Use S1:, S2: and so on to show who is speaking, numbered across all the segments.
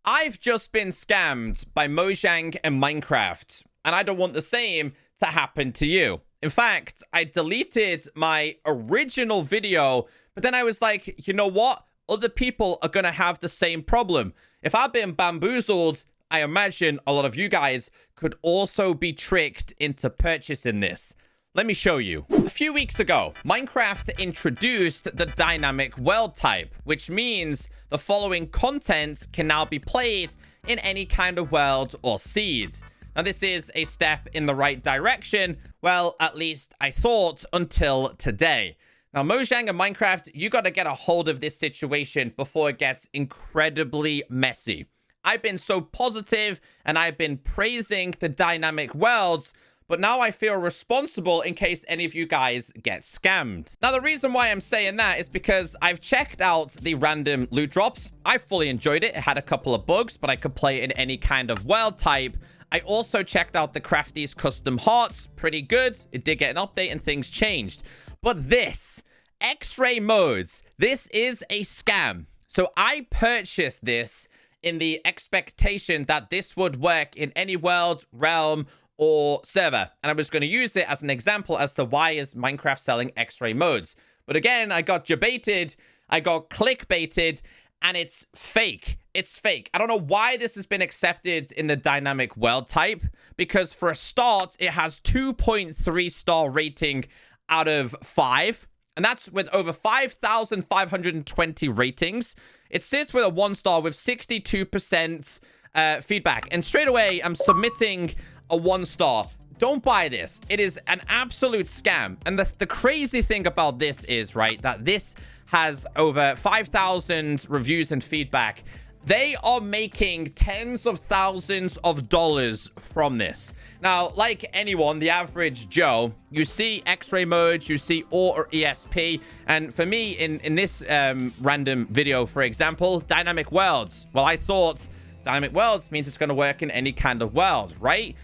S1: I've just been scammed by Mojang and Minecraft, and I don't want the same to happen to you. In fact, I deleted my original video, but then I was like, you know what? Other people are going to have the same problem. If I've been bamboozled, I imagine a lot of you guys could also be tricked into purchasing this. Let me show you. A few weeks ago, Minecraft introduced the dynamic world type, which means the following content can now be played in any kind of world or seed. Now, this is a step in the right direction. Well, at least I thought until today. Now, Mojang and Minecraft, you got to get a hold of this situation before it gets incredibly messy. I've been so positive and I've been praising the dynamic worlds, but now I feel responsible in case any of you guys get scammed. Now, the reason why I'm saying that is because I've checked out the random loot drops. I fully enjoyed it. It had a couple of bugs, but I could play it in any kind of world type. I also checked out the Crafty's custom hearts. Pretty good. It did get an update and things changed. But this, X-ray modes, this is a scam. So I purchased this in the expectation that this would work in any world, realm, or server, and I was going to use it as an example as to why is Minecraft selling X-ray modes. But again, I got jebaited, I got clickbaited, and it's fake. It's fake. I don't know why this has been accepted in the dynamic world type, because for a start, it has 2.3 star rating out of 5, and that's with over 5,520 ratings. It sits with a 1 star with 62% feedback, and straight away, I'm submitting a 1 star. Don't buy this. It is an absolute scam. And the crazy thing about this is, right, that this has over 5,000 reviews and feedback. They are making tens of thousands of dollars from this. Now, like anyone, the average Joe, you see X-ray modes, you see OR or ESP. And for me, in this random video, for example, dynamic worlds. Well, I thought dynamic worlds means it's going to work in any kind of world, right?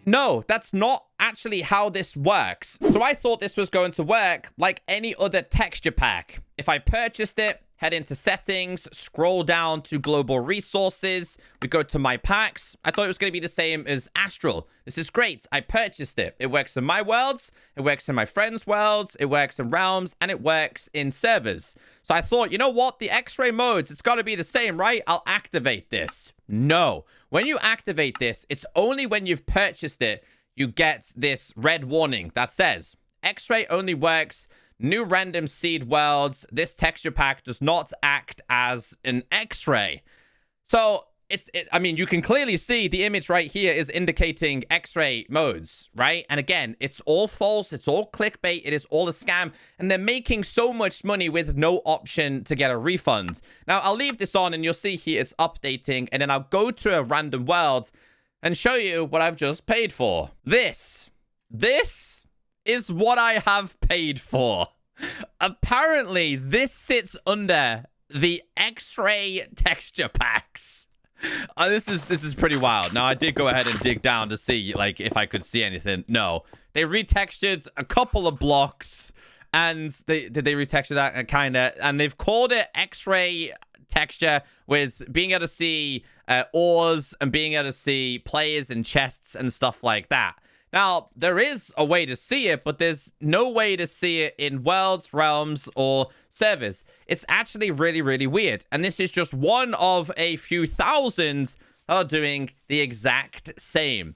S1: No, that's not actually how this works. So I thought this was going to work like any other texture pack. If I purchased it, head into settings, scroll down to global resources, we go to my packs. I thought it was going to be the same as Astral. This is great. I purchased it. It works in my worlds, it works in my friends' worlds, it works in realms, and it works in servers. So I thought, you know what? The X-ray modes, it's got to be the same, right? I'll activate this. No. When you activate this, it's only when you've purchased it, you get this red warning that says, X-ray only works new random seed worlds. This texture pack does not act as an X-ray. So, I mean, you can clearly see the image right here is indicating X-ray modes, right? And again, it's all false. It's all clickbait. It is all a scam. And they're making so much money with no option to get a refund. Now, I'll leave this on and you'll see here it's updating. And then I'll go to a random world and show you what I've just paid for. This is what I have paid for. Apparently, this sits under the X-ray texture packs. This is pretty wild. Now, I did go ahead and dig down to see, like, if I could see anything. No. They retextured a couple of blocks, and did they retexture that? Kind of. And they've called it X-ray texture with being able to see ores and being able to see players and chests and stuff like that. Now, there is a way to see it, but there's no way to see it in worlds, realms, or servers. It's actually really, really weird. And this is just one of a few thousands that are doing the exact same.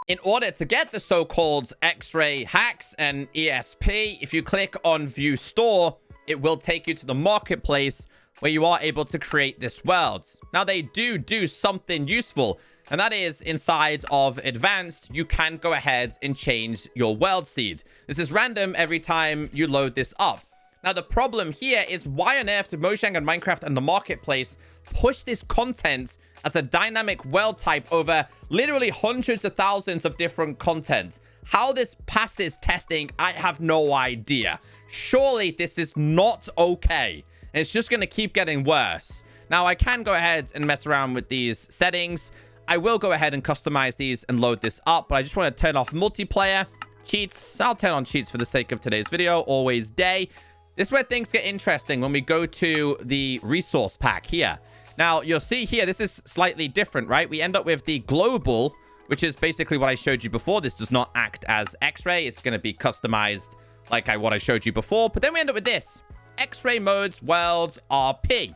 S1: In order to get the so-called X-ray hacks and ESP, if you click on View Store, it will take you to the marketplace where you are able to create this world. Now, they do something useful. And that is inside of advanced, you can go ahead and change your world seed. This is random every time you load this up. Now, the problem here is why on earth did Mojang and Minecraft and the marketplace push this content as a dynamic world type over literally hundreds of thousands of different content? How this passes testing, I have no idea. Surely this is not okay. And it's just going to keep getting worse. Now, I can go ahead and mess around with these settings. I will go ahead and customize these and load this up, but I just want to turn off multiplayer. Cheats, I'll turn on cheats for the sake of today's video, always day. This is where things get interesting when we go to the resource pack here. Now, you'll see here, this is slightly different, right? We end up with the global, which is basically what I showed you before. This does not act as X-ray. It's going to be customized like what I showed you before. But then we end up with this. X-ray modes, worlds, RP.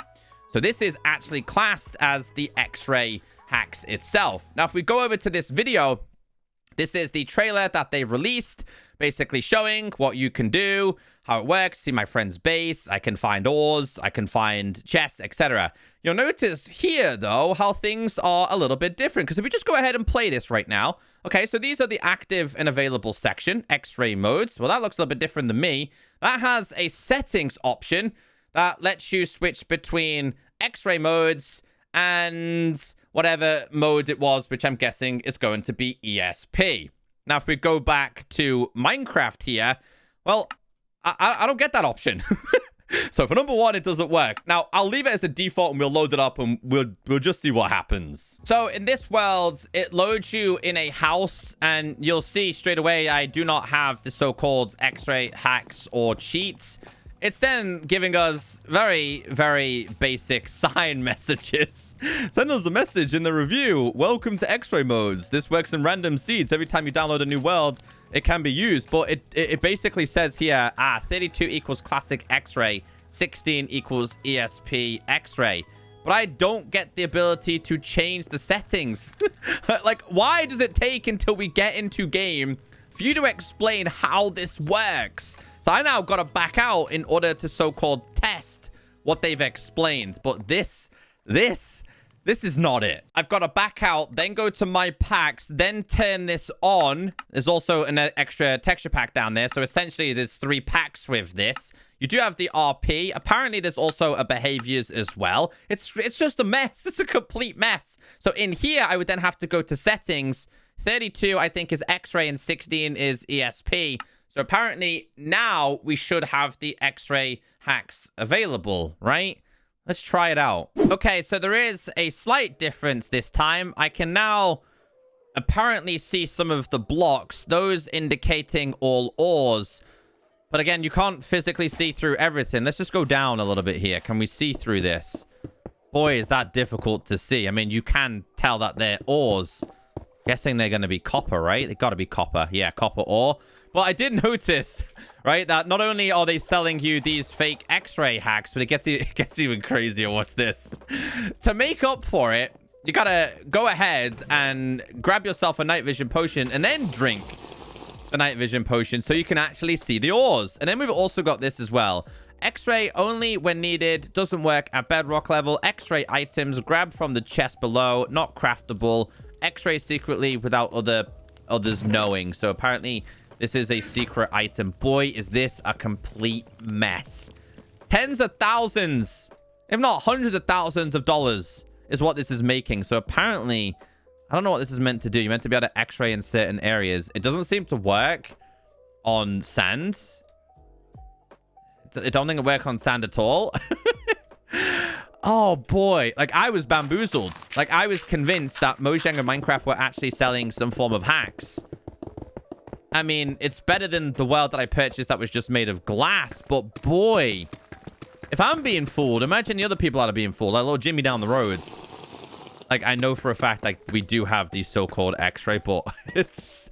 S1: So this is actually classed as the X-ray hacks itself. Now, if we go over to this video, this is the trailer that they released, basically showing what you can do, how it works. See my friend's base. I can find ores. I can find chests, etc. You'll notice here, though, how things are a little bit different. Because if we just go ahead and play this right now. Okay, so these are the active and available section, X-ray modes. Well, that looks a little bit different than me. That has a settings option that lets you switch between X-ray modes and whatever mode it was, which I'm guessing is going to be ESP. Now, if we go back to Minecraft here, well, I don't get that option. So for number one, it doesn't work. Now, I'll leave it as the default and we'll load it up and we'll just see what happens. So in this world, it loads you in a house and you'll see straight away I do not have the so-called X-ray hacks or cheats. It's then giving us very, very basic sign messages. Send us a message in the review. Welcome to X-ray modes. This works in random seeds. Every time you download a new world, it can be used. But it basically says here, 32 equals classic X-ray, 16 equals ESP X-ray. But I don't get the ability to change the settings. Like, why does it take until we get into game for you to explain how this works? So I now got to back out in order to so-called test what they've explained. But this is not it. I've got to back out, then go to my packs, then turn this on. There's also an extra texture pack down there. So essentially, there's 3 packs with this. You do have the RP. Apparently, there's also a behaviors as well. It's just a mess. It's a complete mess. So in here, I would then have to go to settings. 32, I think, is X-ray and 16 is ESP. So apparently now we should have the X-ray hacks available, right? Let's try it out. Okay, so there is a slight difference this time. I can now apparently see some of the blocks, those indicating all ores. But again, you can't physically see through everything. Let's just go down a little bit here. Can we see through this? Boy, is that difficult to see. I mean, you can tell that they're ores. Guessing they're going to be copper, right? They got to be copper. Yeah, copper ore. Well, I did notice, right, that not only are they selling you these fake X-ray hacks, but it gets even crazier. What's this? To make up for it, you gotta go ahead and grab yourself a night vision potion and then drink the night vision potion so you can actually see the ores. And then we've also got this as well. X-ray only when needed, doesn't work at bedrock level. X-ray items grabbed from the chest below, not craftable. X-ray secretly without others knowing. So apparently this is a secret item. Boy, is this a complete mess. Tens of thousands, if not hundreds of thousands of dollars is what this is making. So apparently, I don't know what this is meant to do. You're meant to be able to X-ray in certain areas. It doesn't seem to work on sand. I don't think it works on sand at all. Oh, boy. Like, I was bamboozled. Like, I was convinced that Mojang and Minecraft were actually selling some form of hacks. I mean, it's better than the world that I purchased that was just made of glass. But, boy, if I'm being fooled, imagine the other people that are being fooled. Like, little Jimmy down the road. Like, I know for a fact, like, we do have these so-called X-ray, but it's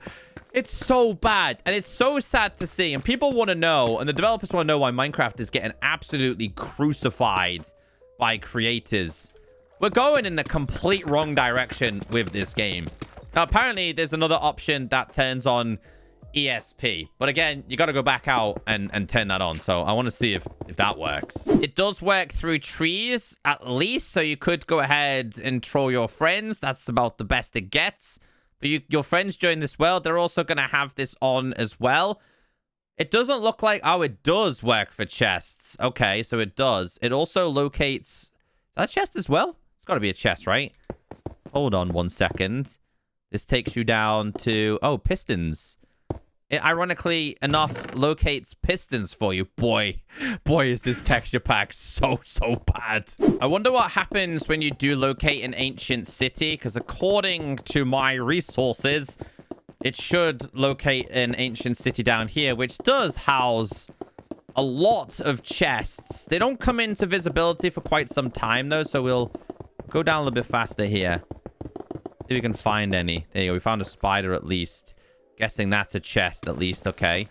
S1: so bad. And it's so sad to see. And people want to know, and the developers want to know why Minecraft is getting absolutely crucified by creators. We're going in the complete wrong direction with this game. Now, apparently, there's another option that turns on ESP. But again, you got to go back out and turn that on. So I want to see if that works. It does work through trees, at least. So you could go ahead and troll your friends. That's about the best it gets. But your friends join this world. They're also going to have this on as well. It doesn't look like... Oh, it does work for chests. Okay, so it does. It also locates... Is that a chest as well? It's got to be a chest, right? Hold on 1 second. This takes you down to... Oh, pistons. It, ironically enough, locates pistons for you. Boy, is this texture pack so bad. I wonder what happens when you do locate an ancient city, because according to my resources, it should locate an ancient city down here, which does house a lot of chests. They don't come into visibility for quite some time, though, so we'll go down a little bit faster here. See if we can find any. There you go. We found a spider at least. Guessing that's a chest at least. Okay.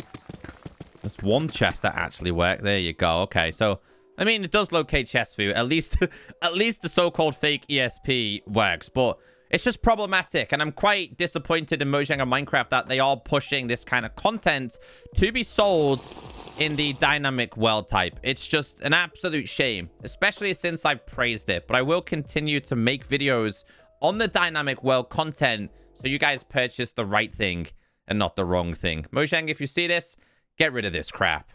S1: There's one chest that actually worked. There you go. Okay, so I mean, it does locate chests for you. At least the so-called fake ESP works, but it's just problematic. And I'm quite disappointed in Mojang and Minecraft that they are pushing this kind of content to be sold in the dynamic world type. It's just an absolute shame, especially since I've praised it. But I will continue to make videos on the dynamic world content so you guys purchase the right thing and not the wrong thing. Mojang, if you see this, get rid of this crap.